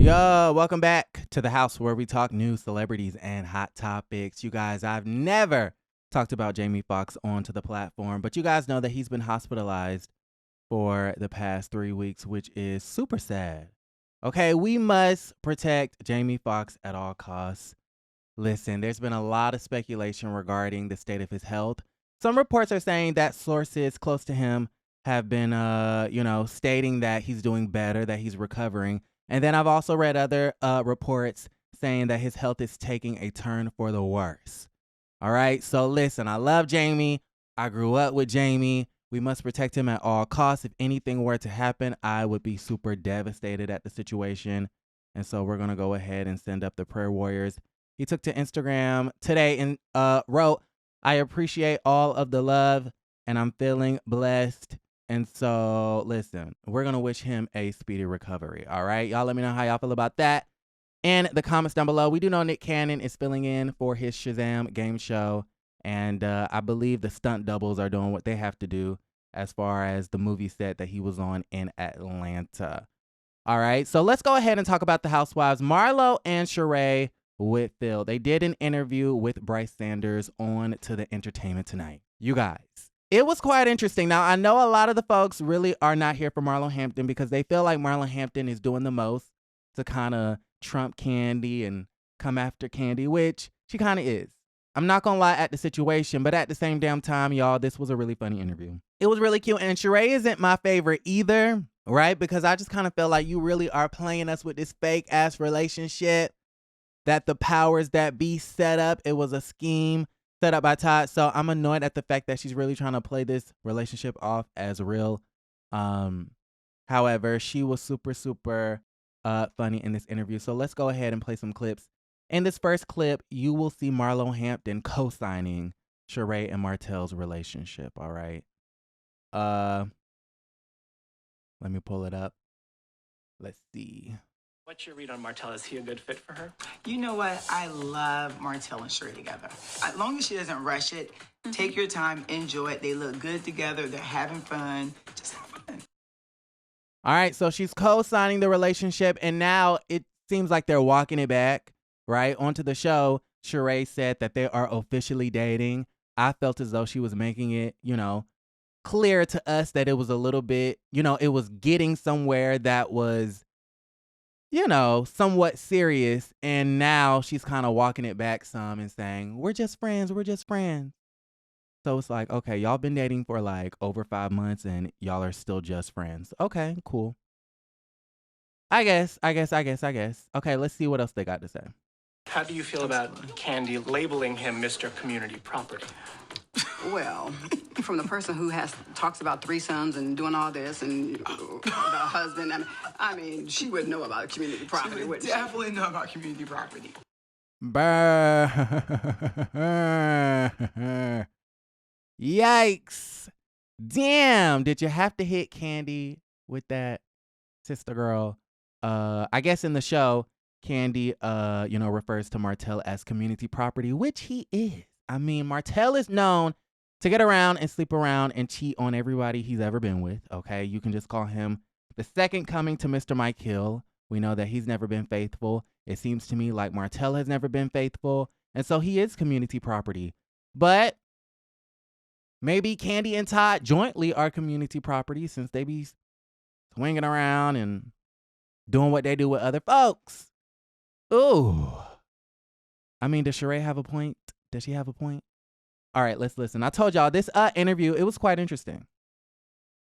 Yo, welcome back to the house where we talk news, celebrities, and hot topics. You guys, I've never talked about Jamie Foxx onto the platform, but you guys know that he's been hospitalized for the past 3 weeks, which is super sad. Okay, we must protect Jamie Foxx at all costs. Listen, there's been a lot of speculation regarding the state of his health. Some reports are saying that sources close to him have been, stating that he's doing better, that he's recovering. And then I've also read other reports saying that his health is taking a turn for the worse. All right. So listen, I love Jamie. I grew up with Jamie. We must protect him at all costs. If anything were to happen, I would be super devastated at the situation. And so we're going to go ahead and send up the prayer warriors. He took to Instagram today and wrote, "I appreciate all of the love and I'm feeling blessed." And so, listen, we're going to wish him a speedy recovery. All right. Y'all let me know how y'all feel about that in the comments down below. We do know Nick Cannon is filling in for his Shazam game show. And I believe the stunt doubles are doing what they have to do as far as the movie set that he was on in Atlanta. All right. So let's go ahead and talk about the housewives. Marlo and Sheree Whitfield. They did an interview with Bryce Sanders on To the Entertainment Tonight. You guys, it was quite interesting. Now, I know a lot of the folks really are not here for Marlo Hampton because they feel like Marlo Hampton is doing the most to kind of trump Kandi and come after Kandi, which she kind of is. I'm not going to lie at the situation, but at the same damn time, y'all, this was a really funny interview. It was really cute. And Sheree isn't my favorite either, right? Because I just kind of feel like you really are playing us with this fake ass relationship that the powers that be set up. It was a scheme set up by Todd. So I'm annoyed at the fact that she's really trying to play this relationship off as real. However, she was super funny in this interview. So let's go ahead and play some clips. In this first clip, you will see Marlo Hampton co-signing Sheree and Martell's relationship. All right. Let me pull it up. Let's see. What's your read on Martell? Is he a good fit for her? You know what? I love Martell and Sheree together. As long as she doesn't rush it, take your time, enjoy it. They look good together. They're having fun. Just have fun. All right, so she's co-signing the relationship, and now it seems like they're walking it back, right? Onto the show, Sheree said that they are officially dating. I felt as though she was making it, clear to us that it was a little bit, it was getting somewhere that was, somewhat serious. And now she's kind of walking it back some and saying, we're just friends. We're just friends. So it's like, okay, y'all been dating for like over 5 months and y'all are still just friends. Okay, cool. I guess. Okay, let's see what else they got to say. How do you feel about Kandi labeling him Mr. Community Property? Well, from the person who talks about threesomes and doing all this and the husband, I mean, she would know about community property, wouldn't she? Definitely know about community property. Yikes. Damn. Did you have to hit Kandi with that, sister girl? I guess in the show, Kandi, refers to Martell as community property, which he is. I mean, Martell is known to get around and sleep around and cheat on everybody he's ever been with. Okay, you can just call him the second coming to Mr. Mike Hill. We know that he's never been faithful. It seems to me like Martell has never been faithful. And so he is community property. But maybe Kandi and Todd jointly are community property since they be swinging around and doing what they do with other folks. Ooh. I mean, does Sheree have a point? Does she have a point? All right, let's listen. I told y'all this interview, it was quite interesting.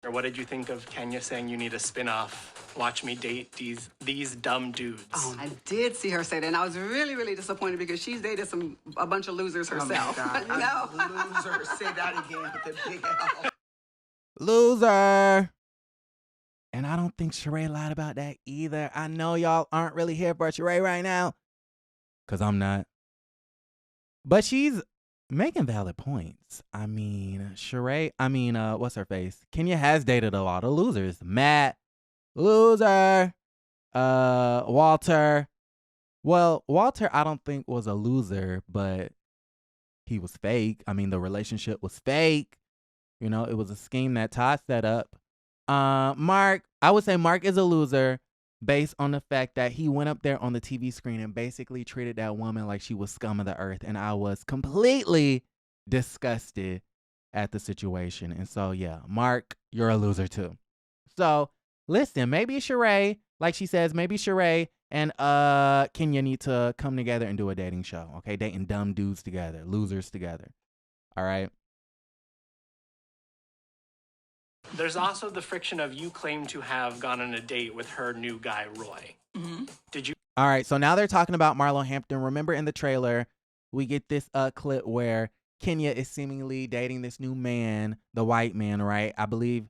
Or what did you think of Kenya saying you need a spin-off? Watch me date these dumb dudes. Oh, I did see her say that, and I was really disappointed because she's dated a bunch of losers herself. Oh my God. Loser. Say that again with the big L. Loser. And I don't think Sheree lied about that either. I know y'all aren't really here for Sheree right now, because I'm not. But she's making valid points. I mean, Sheree, what's her face? Kenya has dated a lot of losers. Matt, loser. Walter. Well, Walter, I don't think was a loser, but he was fake. I mean, the relationship was fake. It was a scheme that Todd set up. Mark, I would say Mark is a loser. based on the fact that he went up there on the TV screen and basically treated that woman like she was scum of the earth. And I was completely disgusted at the situation. And so, yeah, Mark, you're a loser too. So, listen, maybe Sheree, like she says, maybe Sheree and Kenya need to come together and do a dating show, okay? Dating dumb dudes together, losers together, all right? There's also the friction of you claim to have gone on a date with her new guy, Roy. Mm-hmm. Did you? All right, so now they're talking about Marlo Hampton. Remember in the trailer, we get this clip where Kenya is seemingly dating this new man, the white man, right? I believe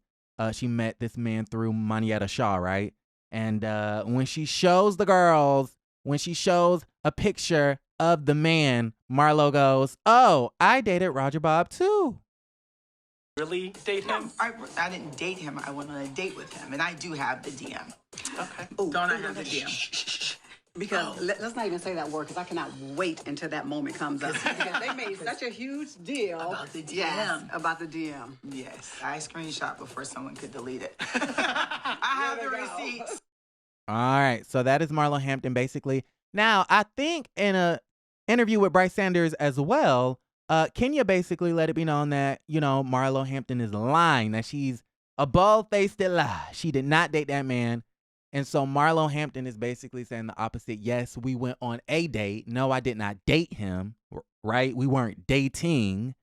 she met this man through Manietta Shaw, right? And when she shows the girls, when she shows a picture of the man, Marlo goes, "Oh, I dated Roger Bob too." Really date him? I didn't date him. I went on a date with him, and I do have the DM. Okay. Don't I have the DM? Because let's not even say that word, because I cannot wait until that moment comes up. Because they made such a huge deal About the DM. Yes, about the DM. Yes, I screenshot before someone could delete it. I have the receipts. All right, so that is Marlo Hampton basically. Now, I think in a interview with Bryce Sanders as well, Kenya basically let it be known that, you know, Marlo Hampton is lying, that she's a bald-faced lie. She did not date that man. And so Marlo Hampton is basically saying the opposite. Yes, we went on a date. No, I did not date him, right? We weren't dating,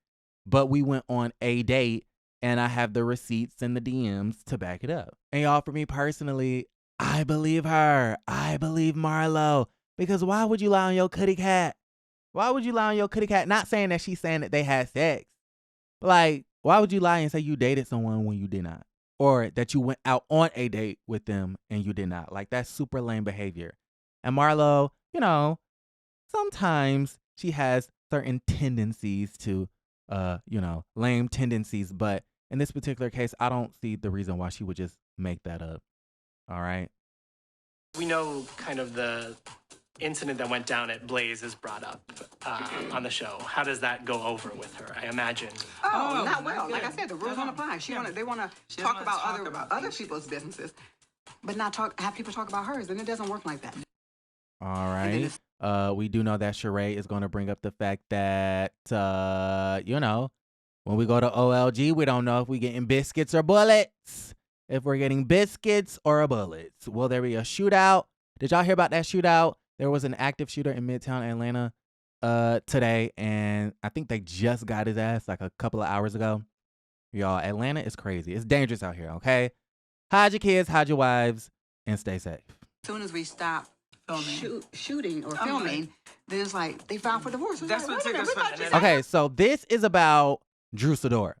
but we went on a date, and I have the receipts and the DMs to back it up. And y'all, for me personally, I believe her. I believe Marlo. Because why would you lie on your kitty cat? Why would you lie on your kitty cat? Not saying that she's saying that they had sex. But like, why would you lie and say you dated someone when you did not? Or that you went out on a date with them and you did not? Like, that's super lame behavior. And Marlo, you know, sometimes she has certain tendencies to, lame tendencies. But in this particular case, I don't see the reason why she would just make that up. All right. We know kind of the incident that went down at Blaze is brought up on the show. How does that go over with her? I imagine. Oh, not well. Like I said, the rules don't apply. They want to talk about other people's businesses, but not have people talk about hers, and it doesn't work like that. All right. We do know that Sheree is going to bring up the fact that, when we go to OLG, we don't know if we're getting biscuits or bullets. If we're getting biscuits or bullets. Will there be a shootout? Did y'all hear about that shootout? There was an active shooter in Midtown Atlanta today, and I think they just got his ass like a couple of hours ago. Y'all, Atlanta is crazy. It's dangerous out here, okay? Hide your kids, hide your wives, and stay safe. As soon as we stop shooting or I'm filming, like, then it's like they filed for divorce. That's what took us from. Okay, so this is about Drew Sidora,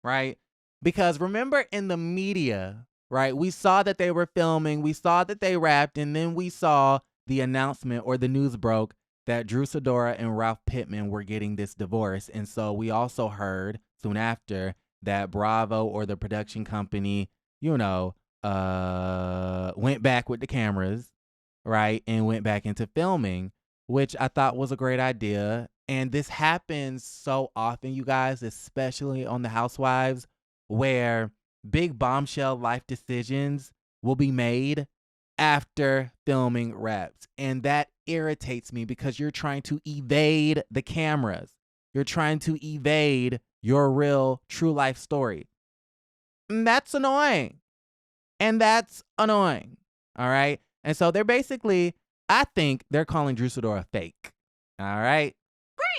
right? Because remember in the media, right, we saw that they were filming, we saw that they wrapped, and then we saw the announcement or the news broke that Drew Sidora and Ralph Pittman were getting this divorce. And so we also heard soon after that Bravo or the production company, went back with the cameras, right, and went back into filming, which I thought was a great idea. And this happens so often, you guys, especially on The Housewives, where big bombshell life decisions will be made after filming wraps. And that irritates me because you're trying to evade the cameras. You're trying to evade your real true life story. And that's annoying. All right. And so they're basically, I think they're calling Drew Sidora fake. All right.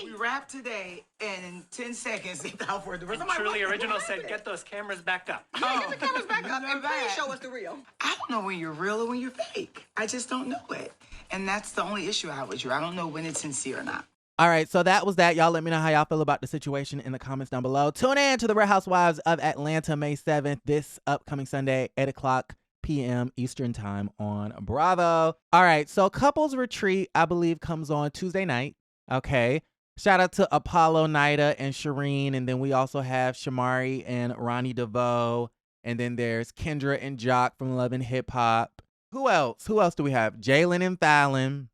We wrapped today, and in 10 seconds, they fell for the divorce. And Truly Original said, get those cameras back up. Yeah, get the cameras back up and bad. please show us the real. I don't know when you're real or when you're fake. I just don't know it. And that's the only issue I have with you. I don't know when it's sincere or not. All right, so that was that. Y'all let me know how y'all feel about the situation in the comments down below. Tune in to the Real Housewives of Atlanta, May 7th, this upcoming Sunday, 8 o'clock p.m. Eastern time on Bravo. All right, so Couples Retreat, I believe, comes on Tuesday night. Okay. Shout out to Apollo, Nida, and Shireen. And then we also have Shamari and Ronnie DeVoe. And then there's Kendra and Jock from Love and Hip Hop. Who else? Who else do we have? Jaylen and Falynn.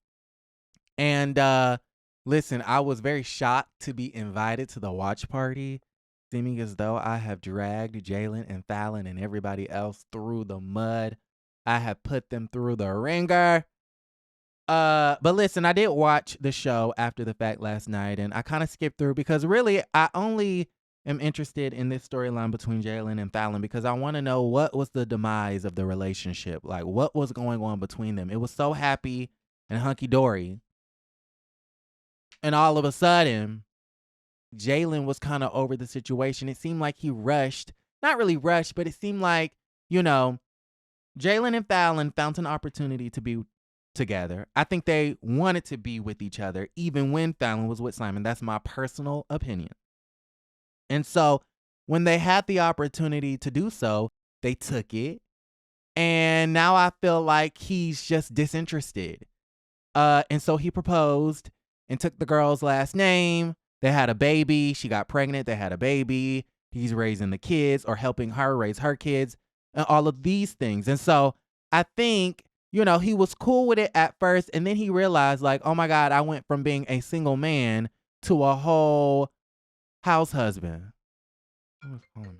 And listen, I was very shocked to be invited to the watch party, seeming as though I have dragged Jaylen and Falynn and everybody else through the mud I have put them through the ringer. But listen, I did watch the show after the fact last night, and I kind of skipped through because really I only am interested in this storyline between Jaylen and Falynn because I want to know what was the demise of the relationship. Like, what was going on between them? It was so happy and hunky-dory. And all of a sudden, Jaylen was kind of over the situation. It seemed like he rushed. Not really rushed, but it seemed like, you know, Jaylen and Falynn found an opportunity to be together. I think they wanted to be with each other even when Falynn was with Simon. That's my personal opinion. And so when they had the opportunity to do so, they took it. And now I feel like he's just disinterested. And so he proposed and took the girl's last name. They had a baby. She got pregnant. They had a baby. He's raising the kids or helping her raise her kids and all of these things. And so I think, you know, he was cool with it at first. And then he realized like, oh my God, I went from being a single man to a whole house husband. Who's calling me?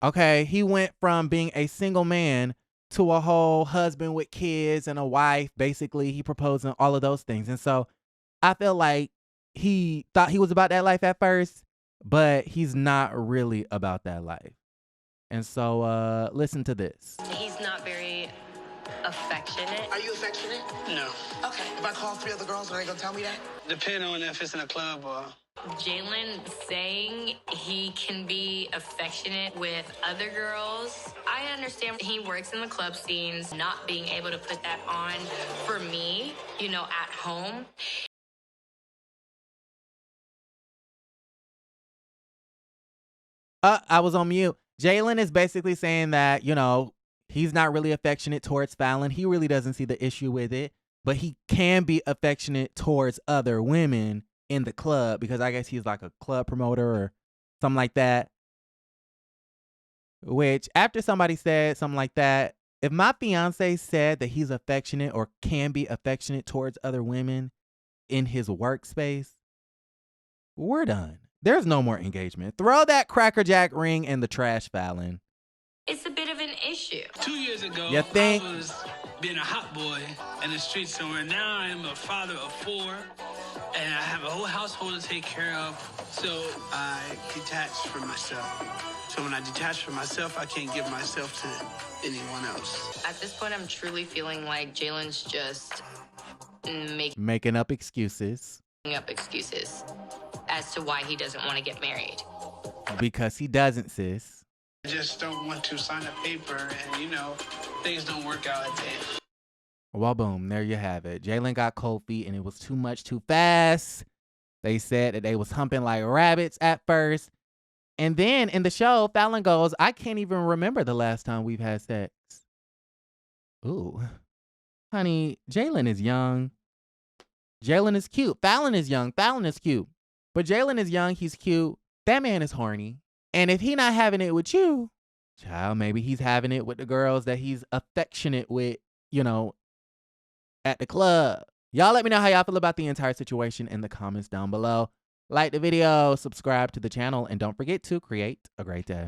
Okay, he went from being a single man to a whole husband with kids and a wife. Basically, he proposed and all of those things. And so I feel like he thought he was about that life at first, but he's not really about that life. And so listen to this. He's not very affectionate. Are you affectionate? No. Okay. If I call 3 other girls, are they gonna tell me that? Depending on if it's in a club or... Jaylen saying he can be affectionate with other girls. I understand he works in the club scenes, not being able to put that on for me, you know, at home. I was on mute. Jaylen is basically saying that, you know, he's not really affectionate towards Falynn. He really doesn't see the issue with it, but he can be affectionate towards other women in the club because I guess he's like a club promoter or something like that. Which after somebody said something like that, if my fiance said that he's affectionate or can be affectionate towards other women in his workspace, we're done. There's no more engagement. Throw that Cracker Jack ring in the trash, Falynn. It's a bit of an issue. 2 years ago, You think? I was being a hot boy in the streets somewhere. Now I am a father of 4, and I have a whole household to take care of. So I detached from myself. So when I detach from myself, I can't give myself to anyone else. At this point, I'm truly feeling like Jaylen's just Making up excuses. up excuses as to why he doesn't want to get married. Because he doesn't, sis. I just don't want to sign a paper and, you know, things don't work out at the end. Well, boom, there you have it. Jaylen got cold feet and it was too much too fast. They said that they was humping like rabbits at first. And then in the show, Falynn goes, I can't even remember the last time we've had sex. Ooh. Honey, Jaylen is young. Jaylen is cute. Falynn is young. Falynn is cute. But Jaylen is young. He's cute. That man is horny. And if he not having it with you, child, maybe he's having it with the girls that he's affectionate with, you know, at the club. Y'all let me know how y'all feel about the entire situation in the comments down below. Like the video, subscribe to the channel, and don't forget to create a great day.